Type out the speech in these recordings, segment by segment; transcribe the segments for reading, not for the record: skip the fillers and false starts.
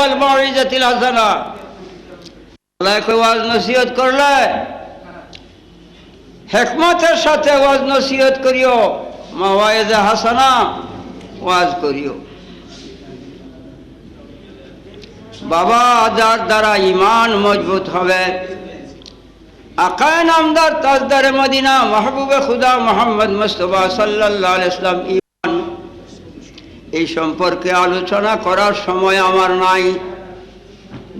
ওয়াল মাউইজাতিল হাসানা। আল্লাহ ওয়াজ নসিহত করলে হিকমতের সাথে ওয়াজ নসিহত করিও, মাওয়াইজে হাসানা ওয়াজ করিও। বাবা, যার দ্বারা ঈমান মজবুত হবে, আকায়ে নামদার তাজদারে মদিনা মাহবুবে খুদা মুহাম্মদ মুস্তাফা সাল্লাল্লাহু আলাইহি ওয়াসাল্লাম ঈমান, এই সম্পর্কে আলোচনা করার সময় আমার নাই।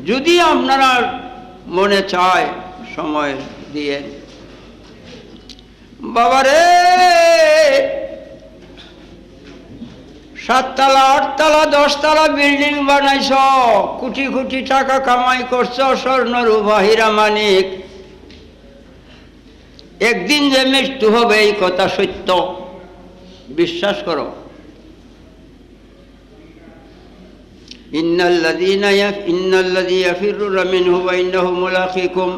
যদি আপনারা মনে চায় সময় দিয়ে, বাবারে 7 তলা 8 তলা 10 তলা বিল্ডিং বানাইছ, কোটি কোটি টাকা কামাই করছ, স্বর্ণ রূপা হীরা মানিক, একদিন যে মৃত্যু হবে এই কথা সত্য, বিশ্বাস করো। ইন্নাল্লাযী ইয়াফিরুনা মিনহু ওয়া ইন্নাহু মুলাকীকুম।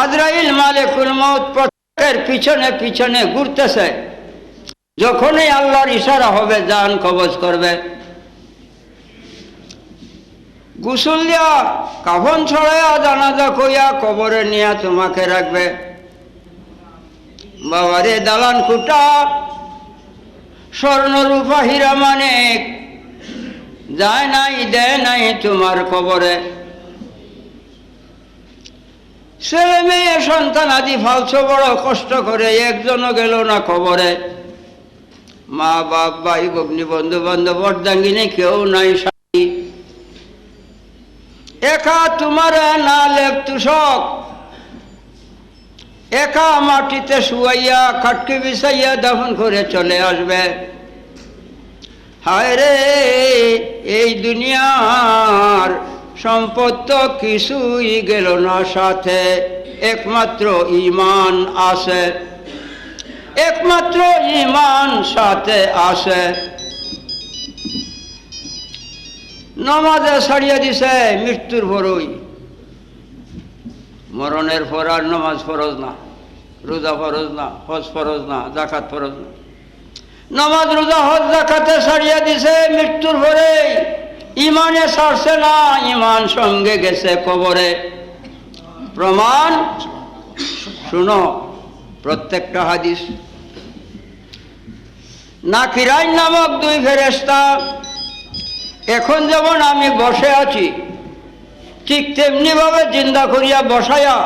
আজরাইল মালিকুল মউত প্রত্যেকের পিছনে পিছনে ঘুরতেছে, যখনই আল্লাহর ইশারা হবে জান কবজ করবে। গোসল দিয়া কাফন ছড়াইয়া জানাজা কইয়া কবরে নিয়ে তোমাকে রাখবে। বাবারে দালান কুটা স্বর্ণ রূপা হীরা মানিক যায় নাই দেয় নাই তোমার কবরে। ছেলে মেয়ে সন্তান আদি ফালছো বড় কষ্ট করে, একজনও গেল না কবরে। মা বাপ ভাই ভগ্নী বন্ধু বান্ধব অর্ধাঙ্গিনী কেউ নাই সাথী, একা তোমার না লেপ তুষক, একা মাটিতে শুয়াইয়া খাটকে বিছাইয়া দাফন করে চলে আসবে। হায় রে, এই দুনিয়ার সম্পদ তো কিছুই গেল না সাথে, একমাত্র ঈমান আছে, একমাত্র ঈমান সাথে আছে। নামাজে ছাড়িয়ে দিছে মৃত্যুর পরই, মরণের পর আর নামাজ ফরজ না, রোজা ফরজ না, হজ ফরজ না, যাকাত ফরজ না। নামাজ রোজা হজ যাকাতে ছাড়িয়ে দিছে মৃত্যুর পরেই, ঈমানে ছাড়ছে না, ঈমান সঙ্গে গেছে কবরে। প্রমাণ শুনো, প্রত্যেকটা হাদিস। নাকিরাইন নামক 2 ফেরেশতা এখন যেমন আমি বসে আছি, ঠিক তেমনি ভাবে জিন্দা করিয়া বসায়া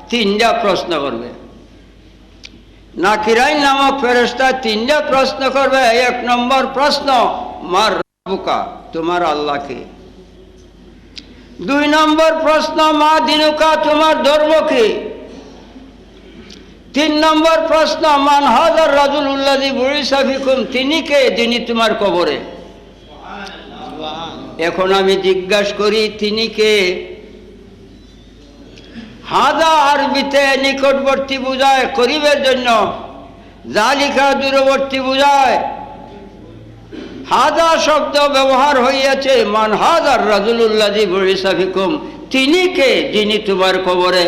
3টা প্রশ্ন করবে। নাকিরাইন নামক ফেরেশতা 3টা প্রশ্ন করবে। 1 নম্বর প্রশ্ন, মার রাব্বুকা, তোমার আল্লাহ কে? 2 নম্বর প্রশ্ন, মা দিনুকা, তোমার ধর্ম কি? 3 নম্বর প্রশ্ন, মান হাযার রাজুলুল্লাযী বুইসা ফিকুম, তিনি কে যিনি তোমার কবরে? এখন আমি জিজ্ঞাসা করি, তিনি কে? হাযা আরবিতে নিকটবর্তী বুঝায়, করিবের জন্য, জালিকা দূরবর্তী বুঝায়। হাযা শব্দ ব্যবহার হইয়াছে মান হাযার রাজুলুল্লাযী বুইসা ফিকুম, তিনি কে যিনি তোমার কবরে?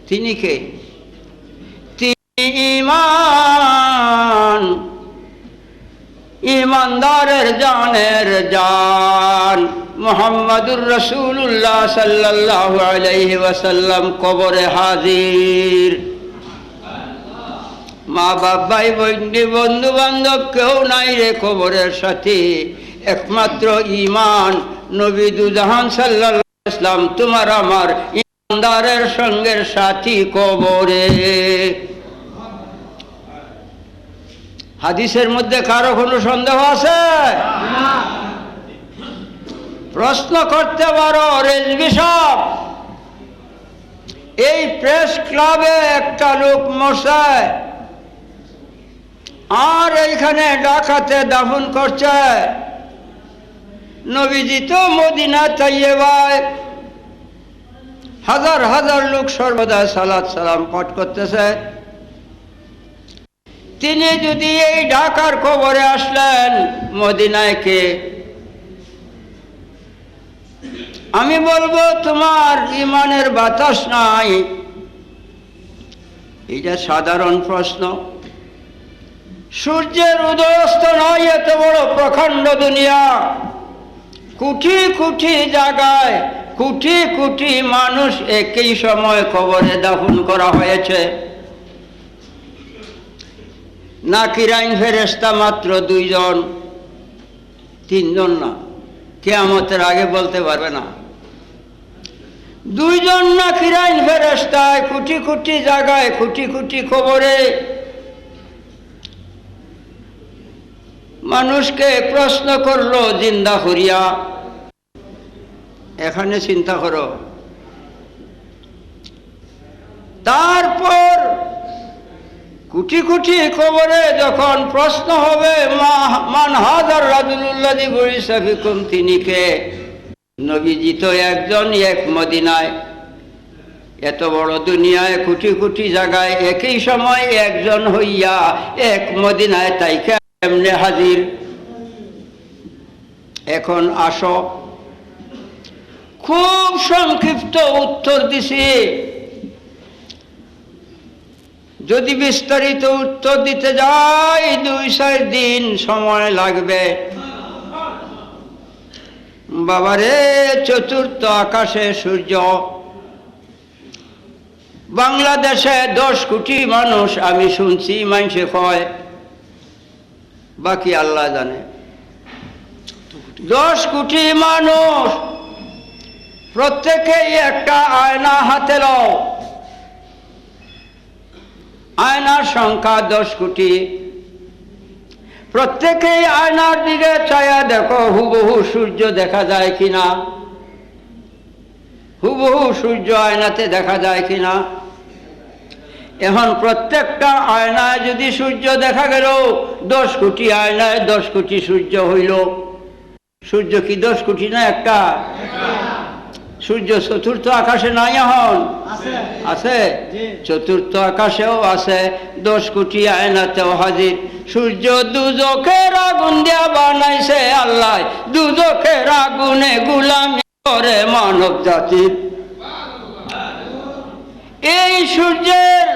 তিনি কে? তিনি ঈমান, ঈমানদারের জানের জান মুহাম্মাদুর রাসূলুল্লাহ সাল্লাল্লাহু আলাইহি ওয়াসাল্লাম কবরে হাজির। মা বাপ ভাই বন্ধু বন্ধু বান্ধব কেউ নাই রে কবরের সাথী, একমাত্র ঈমান নবী দুজাহান সাল্লাল্লাহু আলাইহি ওয়াসাল্লাম তোমার আমার ঈমানদারের সঙ্গের সাথী কবরে। হাদিসের মধ্যে কারো কোনো সন্দেহ আছে? প্রশ্ন করতে পারো রেজভী সাহেব, এই প্রেস ক্লাবে একটা লোক মরছে আর এইখানে ঢাকাতে দাফন করছে। নবীজি তো মদিনা তাইয়্যিবায় হাজার হাজার লোক সর্বদা সালাত সালাম পাঠ করতেছে। তিনি যদি এই ঢাকার কবরে আসলেন, মদিনায় কে? আমি বলবো তোমার ঈমানের বাতাস নাই। এটা সাধারণ প্রশ্ন। সূর্যের উদয়স্ত নয় এত বড় প্রখণ্ড দুনিয়া, কোটি কোটি জায়গায় কোটি কোটি মানুষ একই সময় কবরে দাফন করা হয়েছে। নাকিরাইন ফেরেশতা মাত্র 2 জন, 3 জন না, কিয়ামতের আগে বলতে পারবে না। 2 জন নাকিরাইন ফেরেশতায় কোটি কোটি জায়গায় কোটি কোটি কবরে মানুষকে প্রশ্ন করলো জিন্দা করিয়া। এখানে চিন্তা করো, তারপর কোটি কোটি কবরে যখন প্রশ্ন হবে মান হাজার রাজুলুল্লাযী বুইসা ফিকুম, তিনি কে? নবীজি তো একজন, এক মদিনায়। এত বড় দুনিয়ায় কোটি কোটি জায়গায় একই সময় একজন হইয়া এক মদিনায় তাইকে এমনে হাজির। এখন আসো, খুব সংক্ষিপ্ত উত্তর দিছি। যদি বিস্তারিত উত্তর দিতে যাই 2-4 দিন সময় লাগবে। বাবারে, চতুর্থ আকাশে সূর্য। বাংলাদেশে 10 কোটি মানুষ আমি শুনছি মানুষে কয়, বাকি আল্লাহ জানে। 10 কোটি মানুষ, প্রত্যেকেই একটা আয়না হাতে লও। আয়নার সংখ্যা 10 কোটি। প্রত্যেকেই আয়নার দিকে চায়া দেখো হুবহু সূর্য দেখা যায় কিনা, হুবহু সূর্য আয়নাতে দেখা যায় কিনা। এখন প্রত্যেকটা আয়নায় যদি সূর্য দেখা গেল, 10 কোটি আয়নায় 10 কোটি সূর্য হইল। সূর্য কি 10 কোটি না একটা? সূর্য চতুর্থ আকাশে নাই, এখন আছে, চতুর্থ আকাশেও আছে, 10 কোটি আয়নাতেও হাজির। সূর্য দুজখের আগুন দিয়া বানাইছে আল্লাহ, দুজখের আগুনে গোলামি করে মানব জাতির। এই সূর্যের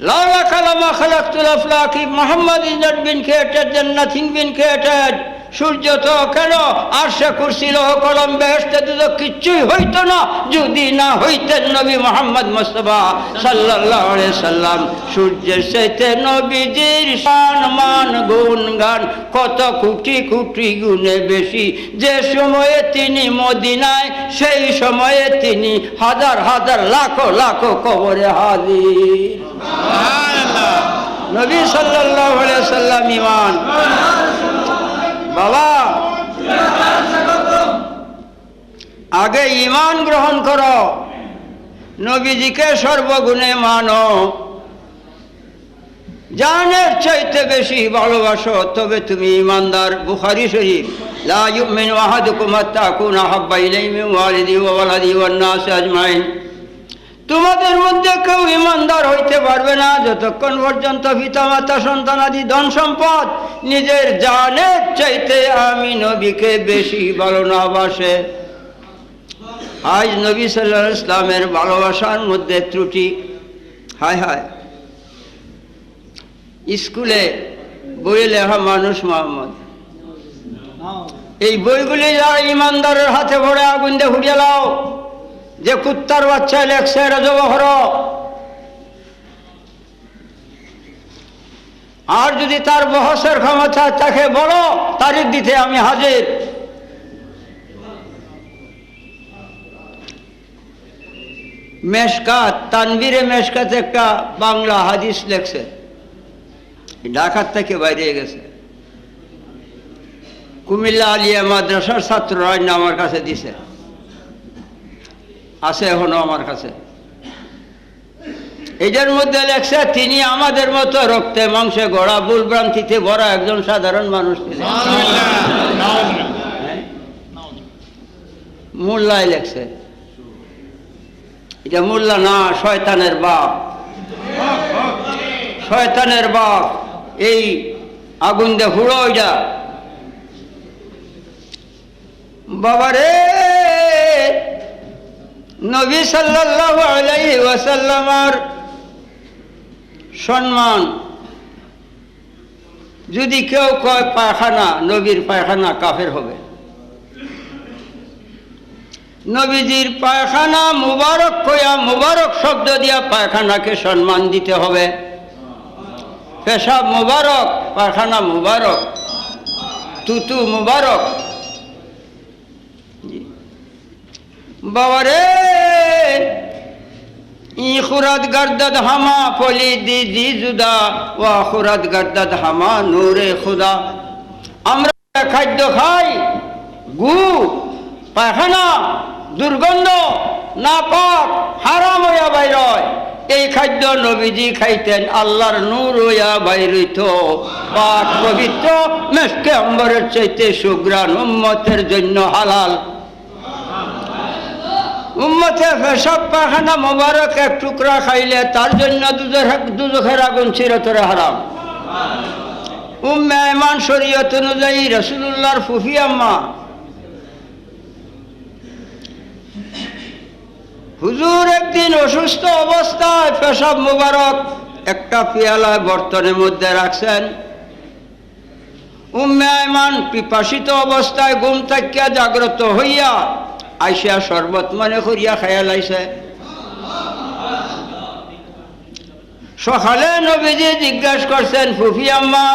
লালা কালামা খালাকতুল আফলাকি Muhammad is not been created then nothing been created. সূর্য তো কেন আরশে কুরসি লৌহ কলম বেহেশতে দুজখ কিচ্ছুই হইতো না যদি না হইতেন নবী মুহাম্মদ মুস্তাফা সাল্লাল্লাহু আলাইহি সাল্লাম। সূর্যের চাইতে নবীজির শান মান গুণ গান কত কোটি কোটি গুণে বেশি। যে সময়ে তিনি মদিনায়, সেই সময়ে তিনি হাজার হাজার লাখো লাখো কবরে হাজির। সুবহানাল্লাহ। নবী সাল্লাল্লাহু আলাইহি সাল্লাম ঈমান। বাবা, আগে ঈমান গ্রহণ করো, নবীজিকে সর্বগুণে মানো, জানের চাইতে বেশি ভালোবাসো, তবে তুমি ঈমানদার। বুখারী শরীফ, লা ইউমিনু আহাদুকুম হাত্তা আকুনা আহাব্বা ইলাইহি মিন ওয়ালিদিহি ওয়া ওয়ালাদিহি ওয়ান নাসি আজমাইন। তোমাদের মধ্যে কেউ ঈমানদার হইতে পারবে না যতক্ষণ পর্যন্ত পিতামাতা সন্তানাদি ধন সম্পদ নিজের জানের চাইতে আমি নবীকে বেশি ভালো না বাসে। আজ নবী সাল্লাল্লাহু আলাইহি ইসলামের ভালোবাসার মধ্যে ত্রুটি। হায় হায়, স্কুলে বইয়ে লেখা মানুষ মোহাম্মদ, এই বইগুলি যারা ঈমানদারের হাতে ভরে আগুন দিয়ে হুড়িয়ে লাও। যে কুত্তার বাচ্চা লেখছে এরা জবহর। আর যদি তার বহসের ক্ষমতা তাকে বলো, তারিখ দিতে আমি হাজির। মেশকাত, তানবীরে মেশকাত একটা বাংলা হাদিস লেখছে, ঢাকার থেকে বাইরে গেছে। কুমিল্লা আলিয়া মাদ্রাসার ছাত্ররা আমার কাছে দিছে, আছে এখনো আমার কাছে। এদের মধ্যে লেখছে তিনি আমাদের মতো রক্তে মাংসে গড়া ভুলভ্রান্তিতে ভরা একজন সাধারণ মানুষ ছিলেন। মোল্লায় লেখছে, এটা মোল্লা না, শয়তানের বাপ, শয়তানের বাপ। এই আগুন দিয়ে হুড়ো ওইটা। বাবারে, নবী সাল্লাল্লাহু আলাইহি ওয়াসাল্লামের সম্মান যদি কেউ কয় পায়খানা, নবীর পায়খানা, কাফের হবে। নবীজির পায়খানা মুবারক কইয়া, মুবারক শব্দ দিয়া পায়খানাকে সম্মান দিতে হবে। পেশাব মুবারক, পায়খানা মুবারক, তুতু মুবারক। বাবারে ই খুরাত গর্দদ হামা পলি দি দি জুদা, ওয়া খুরাত গর্দদ হামা নূরে খুদা। আমরা খাদ্য খাই, গু, পায়খানা, দুর্গন্ধ, নাপাক, হারাম হইয়া বাইর হয়। এই খাদ্য নবীজি খাইতেন, আল্লাহর নূর হইয়া বাইর হইত, পাক পবিত্র, মেশকে অম্বরের চাইতে সুগ্রাণ, উম্মতের জন্য হালাল। উম্মতে পেশাব পায়খানা মোবারক এক টুকরা খাইলে তার জন্য দুজখের আগুন চিরতরে হারাম। উম্মে আয়মান শরীয়ত অনুযায়ী রাসূলুল্লাহর ফুফি আম্মা হুজুর একদিন অসুস্থ অবস্থায় পেশাব মোবারক একটা পেয়ালায় বর্তনের মধ্যে রাখছেন। উম্মে আয়মান পিপাসিত অবস্থায় ঘুম থাকিয়া জাগ্রত হইয়া আইসা শরবত মনে করিয়া খাইয়া লাইছে। সকালে নবীজি জিজ্ঞাসা করছেন, ফুফি আম্মা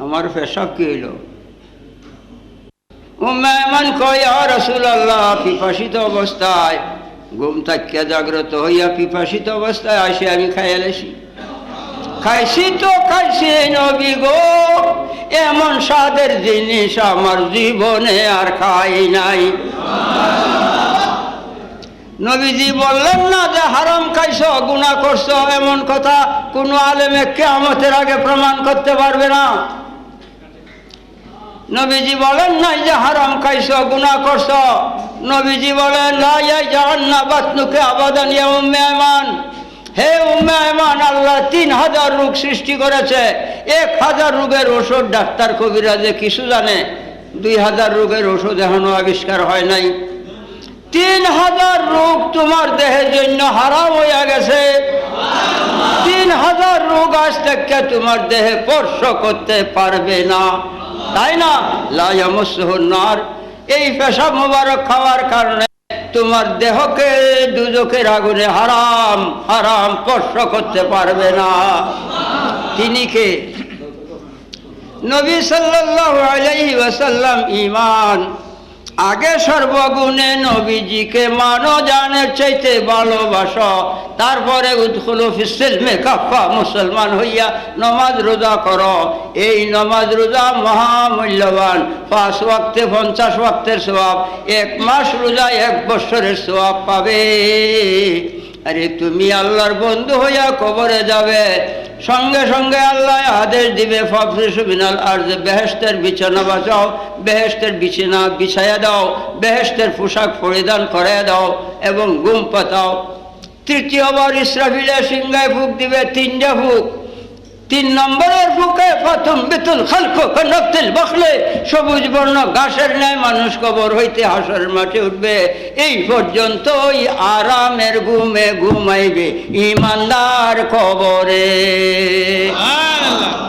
আমার পেশাব কি হইল? উম্মে আয়মান কয়, ইয়া রাসূলুল্লাহ, পিপাসিত অবস্থায় ঘুম থাকিয়া জাগ্রত হইয়া পিপাসিত অবস্থায় আসে আমি খাইয়া লাইছি। খাইছি তো খাইছি নবী গো, এমন স্বাদের জিনিস আমার জীবনে আর খাই নাই। নবীজি বললেন না যে হারাম খাইছো, গুনাহ করছো, এমন কথা কোন আলেমে কিয়ামতের আগে প্রমাণ করতে পারবে না। নবীজি বলেন নাই যে হারাম খাইছো, গুনাহ করছো। নবীজি বলেন, লা ইয়াজান্না বাতনুকে আবাদান ইয়া উম্মে আয়মান। হে উম্মে আয়মান, আল্লাহ 3000 রোগ সৃষ্টি করেছে। 1000 রোগের ওষুধ ডাক্তার কবিরাজে কিছু জানে, 2000 রোগের ওষুধ এখনো আবিষ্কার হয় নাই। 3000 রোগ তোমার দেহের জন্য হারাম হইয়া গেছে। 3000 রোগ আজ থেকে তোমার দেহে স্পর্শ করতে পারবে না, তাই না? লা ইয়ামাসসুহুন নার। এই পেশাব মোবারক খাওয়ার কারণে তোমার দেহকে দুজখের আগুনে হারাম হারাম স্পর্শ করতে পারবে না। তিনি কে? নবী সাল্লাল্লাহু আলাইহি ওয়াসাল্লাম। ঈমান আগে সর্বগুণে নবীজিকে মানো, জানের চাইতে ভালোবাসো, তারপরে উদখুলু ফিস সিলমে কাফা, মুসলমান হইয়া নমাজ রোজা করো। এই নমাজ রোজা মহামূল্যবান। 5 ওয়াক্তে 50 ওয়াক্তের সওয়াব, 1 মাস রোজা 1 বছরের সওয়াব পাবে। আরে তুমি আল্লাহর বন্ধু হইয়া কবরে যাবে, সঙ্গে সঙ্গে আল্লাহ আদেশ দিবে, ফাফরিশু মিনাল আরজ, বেহেশতের বিছানা বাঁচাও, বেহেশতের বিছানা বিছাইয়া দাও, বেহেশতের পোশাক পরিধান করাইয়া দাও এবং ঘুম পাতাও। তৃতীয়বার ইসরাফিলের সিংহায় ফুঁক দিবে, 3টা ফুঁক। 3 নম্বরের ফুঁকে প্রথম বিতুল খালকো নকতিল বখলে, সবুজ বর্ণ ঘাসের ন্যায় মানুষ কবর হইতে হাসরের মাঠে উঠবে। এই পর্যন্ত ওই আরামের ঘুমে ঘুমাইবে ইমানদার কবরে।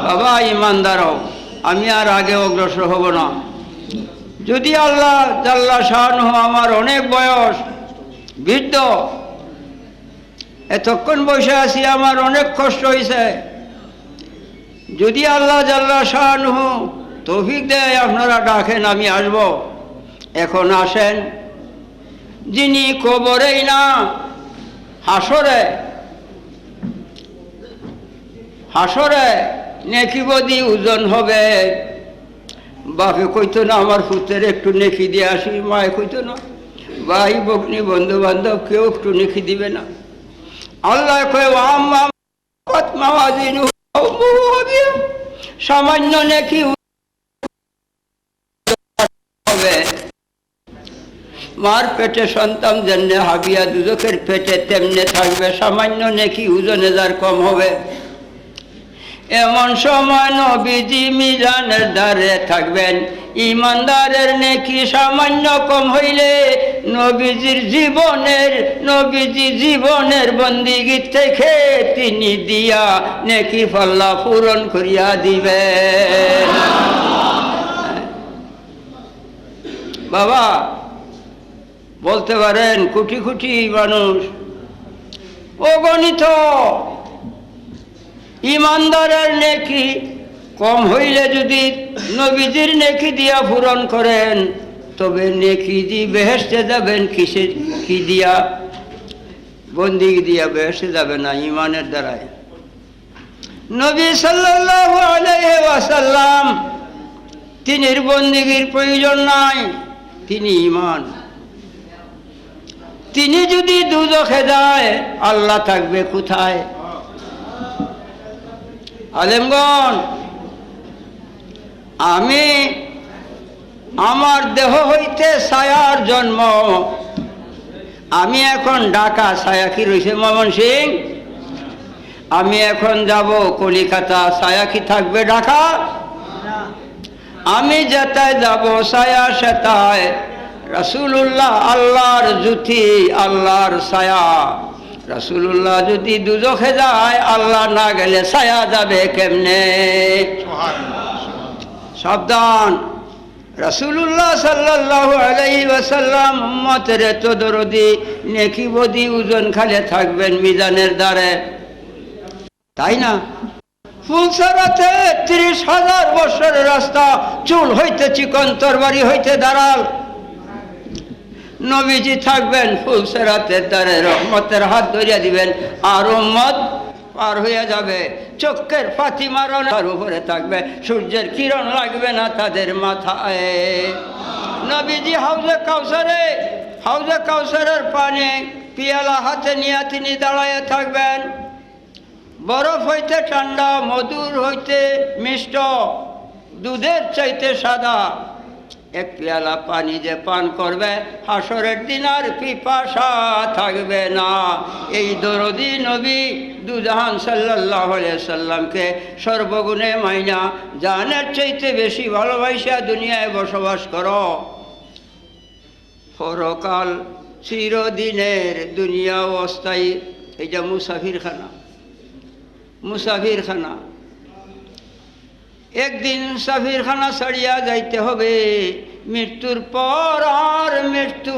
বাবা ইমানদার হও, আমি আর আগে অগ্রসর হব না। যদি আল্লাহ জাল্লা শাআনুহু, আমার অনেক বয়স, বৃদ্ধ, এতক্ষণ বসে আছি, আমার অনেক কষ্ট হয়েছে। যদি আল্লাহ জাল্লা শাআনুহু তৌফিক দেয়, আপনারা ডাকেন, আমি আসব। এখন আসেন। যিনি কবরেই না, হাসরে, হাসরে নেকি বদি ওজন হবে। বাপে কইতো না আমার পুত্রের একটু নেকি দিয়ে আসি, মায়ে কইতো না, ভাই বকনি বন্ধু বান্ধব কেউ একটু নেকি দিবে না। আল্লাহ কয় সামান্য নেকি হবে। মার পেটে সন্তান যেমনে হাবিয়া দুজকের পেটে তেমনে থাকবে, সামান্য নেকি ওজনে যার কম হবে। এমন সময় নবীজি মিজানের দ্বারে থাকবেন, ইমানদারের নেকি সামান্য কম হইলে নবীজি জীবনের বন্দিগি থেকে তিনি দিয়া নেকি পাল্লা পূরণ করিয়া দিবেন। বাবা বলতে পারেন কোটি কোটি মানুষ অগণিত ইমানদারের নেকি কম হইলে যদি নবীজির নেকি দিয়া পূরণ করেন তবে নেকি দি বেহেশতে যাবেন কি দিয়া? বন্দিগি দিয়া বেহেশতে যাবে না, ইমানের দ্বারায়। নবী সাল্লাল্লাহু আলাইহি ওয়াসাল্লাম তিনির বন্দিগির প্রয়োজন নাই, তিনি ইমান। তিনি যদি দুজখে যায় আল্লাহ থাকবে কোথায়? আলেমগণ, আমার দেহ হইতে ছায়ার জন্ম। আমি এখন ঢাকা, ছায়া কি রয়েছে ময়মনসিংহ। আমি এখন যাব কলিকাতা, ছায়া কি থাকবে ঢাকা? আমি যেটায় যাব ছায়া সেটায়। রাসূলুল্লাহ আল্লাহর জ্যোতি, আল্লাহর ছায়া। রাসূলুল্লাহ যদি দুজখে যায় আল্লাহ না গেলে ছায়া যাবে কেমনে? সাবধান। রাসূলুল্লাহ সাল্লাল্লাহু আলাইহি ওয়াসাল্লাম উম্মতের এত দরদি, নেকি বদি ওজন খালে থাকবেন মিজানের দ্বারে, তাই না? ফুলসরাতে 30,000 বছরের রাস্তা, চুল হইতে চিকন, তরবারি হইতে দাঁড়াল। নবীজি থাকবেন ফুলসরাতের দ্বারে, রহমতের হাত ধরিয়া দিবেন, আর উম্মত পার হইয়া যাবে। চোখের পাতি মারণ তার উপরে থাকবে, সূর্যের কিরণ লাগবে না তাদের মাথায়। নবীজি হাউজে কাউসারের পানি পিয়ালা হাতে নিয়ে তিনি দাঁড়াইয়া থাকবেন। বরফ হইতে ঠান্ডা, মধুর হইতে মিষ্ট, দুধের চাইতে সাদা এক পেয়ালা পানি যে পান করবে হাসরের দিন আর পিপাসা থাকবে না। এই দরদি নবী দুজাহান সাল্লাল্লাহু আলাইহি সাল্লামকে সর্বগুণে মাইনা জানের চাইতে বেশি ভালোবাসা দুনিয়ায় বসবাস করো। পরকাল চিরদিনের, দুনিয়া অস্থায়ী। এই যে মুসাফিরখানা, একদিন মুসাফিরখানা ছাড়িয়া যাইতে হবে। মৃত্যুর পর আর মৃত্যু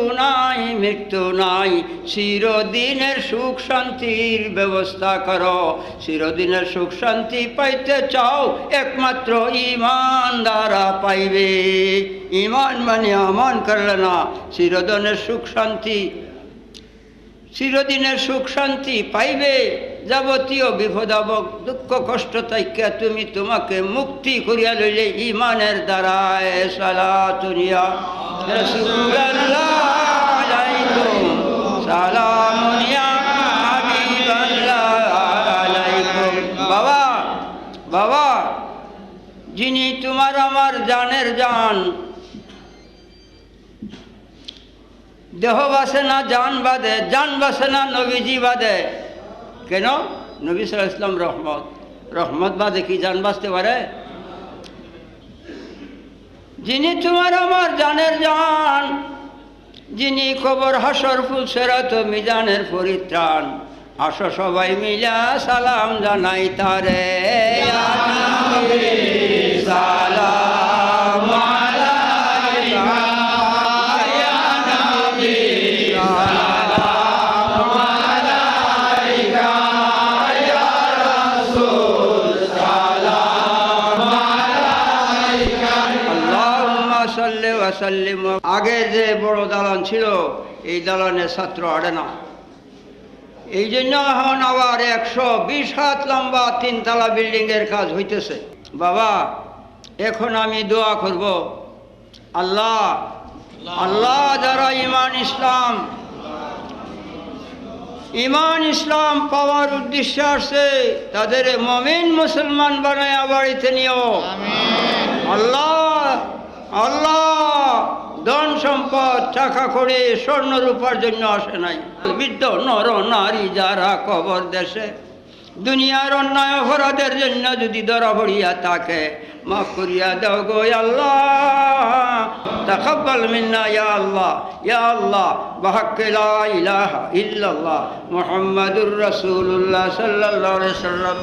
নাই। চিরদিনের সুখ শান্তির ব্যবস্থা করো। চিরদিনের সুখ শান্তি পাইতে চাও, একমাত্র ঈমান দ্বারা পাইবে। ঈমান মানে আমল করলে না। চিরদিনের সুখ শান্তি পাইবে। যাবতীয় বিপদ আপদ দুঃখ কষ্ট থেকে তোমাকে মুক্তি করিয়া লইলে ঈমানের দ্বারায়। সালাতুনিয়া রাসূলুল্লাহ আলাইকুম, সালামুনিয়া হাবিবাল্লাহ আলাইকুম। বাবা, যিনি তোমার আমার জানের জান, দেহ বাসে না জান বাদে, জান বাসে না নবীজি বাদে। কেন? নবী সাল্লাল্লাহু আলাইহি ওয়াসাল্লাম রহমত বাদে কি জান বাঁচতে পারে? যিনি তোমার আমার জানের জান, যিনি কবর হাসর ফুলসিরাত মিজানের পরিত্রাণ। আসো সবাই মিলা সালাম জানাই তারে। সালাম আলাইকা ইয়া নবী, সালাম আলাইকা ইয়া রাসূল, সালাম আলাইকা। আল্লাহুম্মা সাল্লি ওয়া সাল্লিম। আগে যে বড় দালান ছিল, এই দালানে ছাত্র আড়ে না। এই জন্য এখন আবার 120 হাত লম্বা 3 তলা বিল্ডিং এর কাজ হইতেছে। বাবা, এখন আমি দোয়া করব, আল্লাহ যারা ইমান ইসলাম পাওয়ার উদ্দেশ্যে আসছে তাদের মুমিন মুসলমান বানায় বাড়িতে নিও। আল্লাহ ধন সম্পদ টাকা করে স্বর্ণ রূপার জন্য আসে নাই। বৃদ্ধ নর নারী যারা কবর দেশে দুনিয়ার অন্যায় অপরাধের জন্য যদি ধরা পড়িয়া থাকে মাফ করিয়া দাও গো আল্লাহ তাকাব্বাল মিন্না ইয়া আল্লাহ বিহাক্কি লা ইলাহা ইল্লাল্লাহ মুহাম্মাদুর রাসূলুল্লাহ সাল্লাল্লাহু আলাইহি ওয়াসাল্লাম